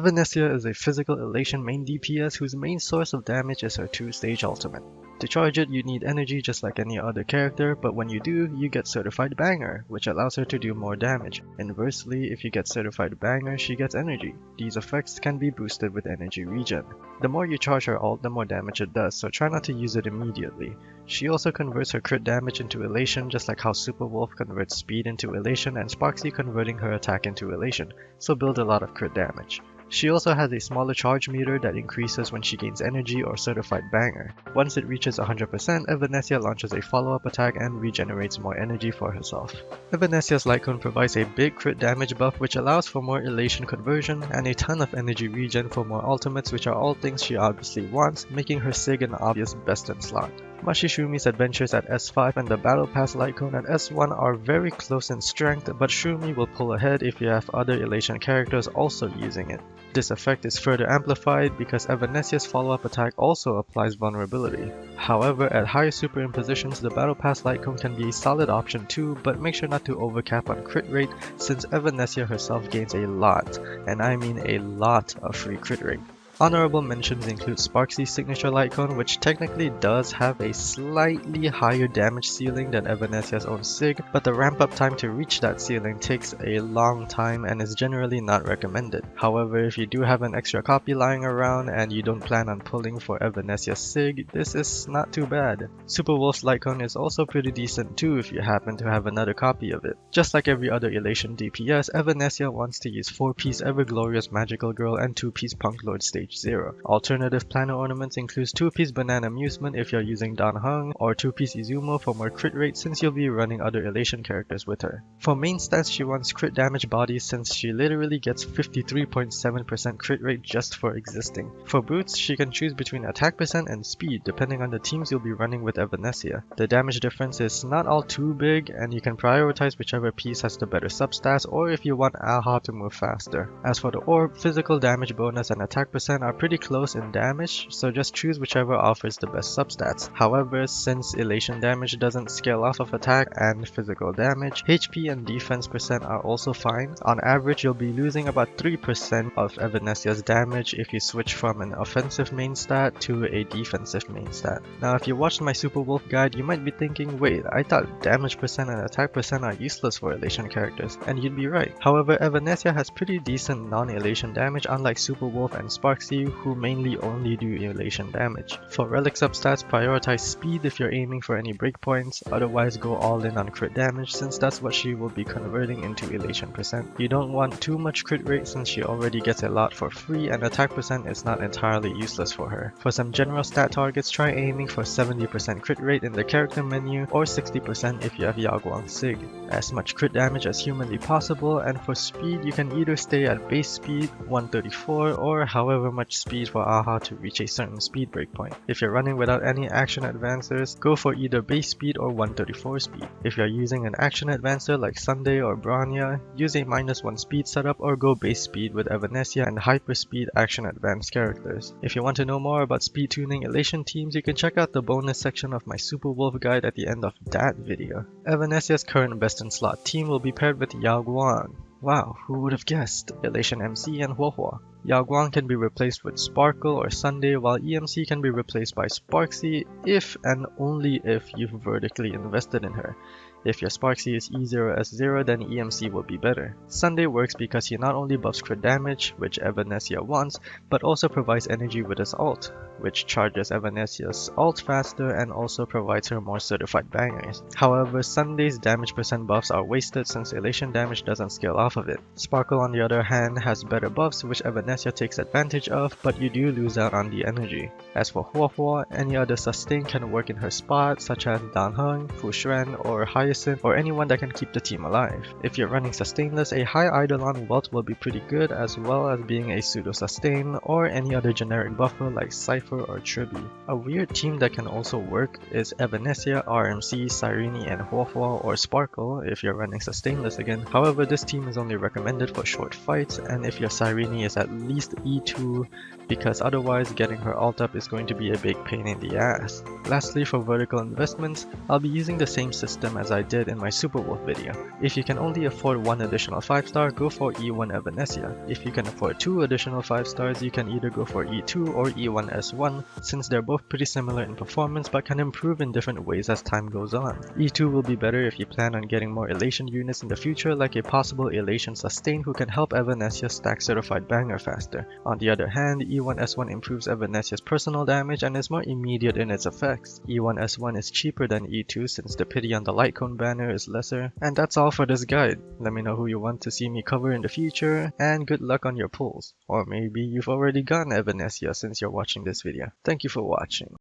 EVANESCIA is a physical elation main DPS whose main source of damage is her 2-stage ultimate. To charge it, you need energy just like any other character, but when you do, you get Certified Banger, which allows her to do more damage. Inversely, if you get Certified Banger, she gets energy. These effects can be boosted with energy regen. The more you charge her ult, the more damage it does, so try not to use it immediately. She also converts her crit damage into elation, just like how Super Wolf converts speed into elation and Sparksy converting her attack into elation, so build a lot of crit damage. She also has a smaller charge meter that increases when she gains energy or Certified Banger. Once it reaches 100%, EVANESCIA launches a follow-up attack and regenerates more energy for herself. EVANESCIA's Lightcone provides a big crit damage buff which allows for more elation conversion and a ton of energy regen for more ultimates, which are all things she obviously wants, making her Sig an obvious best in slot. Mashishumi's adventures at S5 and the Battle Pass Lightcone at S1 are very close in strength, but Shumi will pull ahead if you have other elation characters also using it. This effect is further amplified because EVANESCIA's follow-up attack also applies vulnerability. However, at higher superimpositions, the Battle Pass Lightcone can be a solid option too, but make sure not to overcap on crit rate since EVANESCIA herself gains a lot, and I mean a lot, of free crit rate. Honorable mentions include Sparksy's signature Lightcone, which technically does have a slightly higher damage ceiling than EVANESCIA's own Sig, but the ramp up time to reach that ceiling takes a long time and is generally not recommended. However, if you do have an extra copy lying around and you don't plan on pulling for EVANESCIA's Sig, this is not too bad. Super Wolf's Lightcone is also pretty decent too if you happen to have another copy of it. Just like every other elation DPS, EVANESCIA wants to use 4-piece Everglorious Magical Girl and 2-piece Punk Lord Stage 0. Alternative planner ornaments includes 2-piece Banana Amusement if you're using Dan Heng, or 2-piece Izumo for more crit rate since you'll be running other elation characters with her. For main stats, she wants crit damage bodies since she literally gets 53.7% crit rate just for existing. For boots, she can choose between attack percent and speed depending on the teams you'll be running with EVANESCIA. The damage difference is not all too big and you can prioritize whichever piece has the better substats or if you want Aha to move faster. As for the orb, physical damage bonus and attack percent are pretty close in damage, so just choose whichever offers the best substats. However, since elation damage doesn't scale off of attack and physical damage, HP and defense percent are also fine. On average, you'll be losing about 3% of EVANESCIA's damage if you switch from an offensive main stat to a defensive main stat. Now, if you watched my Super Wolf guide, you might be thinking, wait, I thought damage percent and attack percent are useless for elation characters, and you'd be right. However, EVANESCIA has pretty decent non-elation damage unlike Super Wolf and Sparksy, who mainly only do elation damage. For Relic substats, prioritize speed if you're aiming for any breakpoints, otherwise go all in on crit damage since that's what she will be converting into elation percent. You don't want too much crit rate since she already gets a lot for free and attack percent is not entirely useless for her. For some general stat targets, try aiming for 70% crit rate in the character menu or 60% if you have Yaguang Sig. As much crit damage as humanly possible, and for speed you can either stay at base speed 134 or however much speed for Aha to reach a certain speed breakpoint. If you're running without any action advancers, go for either base speed or 134 speed. If you're using an action advancer like Sunday or Branya, use a -1 speed setup or go base speed with EVANESCIA and hyper speed action advanced characters. If you want to know more about speed tuning elation teams, you can check out the bonus section of my Super Wolf guide at the end of that video. EVANESCIA's current best in slot team will be paired with Yao Guang. Wow, who would have guessed? Elation MC and Huohuo. Yao Guang can be replaced with Sparkle or Sunday, while EMC can be replaced by Sparksy if and only if you've vertically invested in her. If your Sparksy is E0 S0, then EMC will be better. Sunday works because he not only buffs crit damage, which EVANESCIA wants, but also provides energy with his ult, which charges EVANESCIA's ult faster and also provides her more certified bangers. However, Sunday's damage percent buffs are wasted since elation damage doesn't scale off of it. Sparkle on the other hand has better buffs which EVANESCIA takes advantage of, but you do lose out on the energy. As for Huohuo, any other sustain can work in her spot such as Dan Heng, Fu Shuan, or Hyacinth, or anyone that can keep the team alive. If you're running sustainless, a high Eidolon Welt will be pretty good as well as being a pseudo sustain or any other generic buffer like Cypher or Tribi. A weird team that can also work is EVANESCIA, RMC, Cyrene, and Huohuo or Sparkle if you're running sustainless again. However, this team is only recommended for short fights and if your Cyrene is at least E2 because otherwise getting her ult up is going to be a big pain in the ass. Lastly, for vertical investments, I'll be using the same system as I I did in my Super Wolf video. If you can only afford one additional 5-star, go for E1 EVANESCIA. If you can afford 2 additional 5 stars, you can either go for E2 or E1S1, since they're both pretty similar in performance but can improve in different ways as time goes on. E2 will be better if you plan on getting more Elation units in the future, like a possible Elation Sustain who can help EVANESCIA stack certified banger faster. On the other hand, E1S1 improves EVANESCIA's personal damage and is more immediate in its effects. E1S1 is cheaper than E2 since the pity on the Lightcone banner is lesser. And that's all for this guide. Let me know who you want to see me cover in the future, and good luck on your pulls. Or maybe you've already gotten EVANESCIA since you're watching this video. Thank you for watching.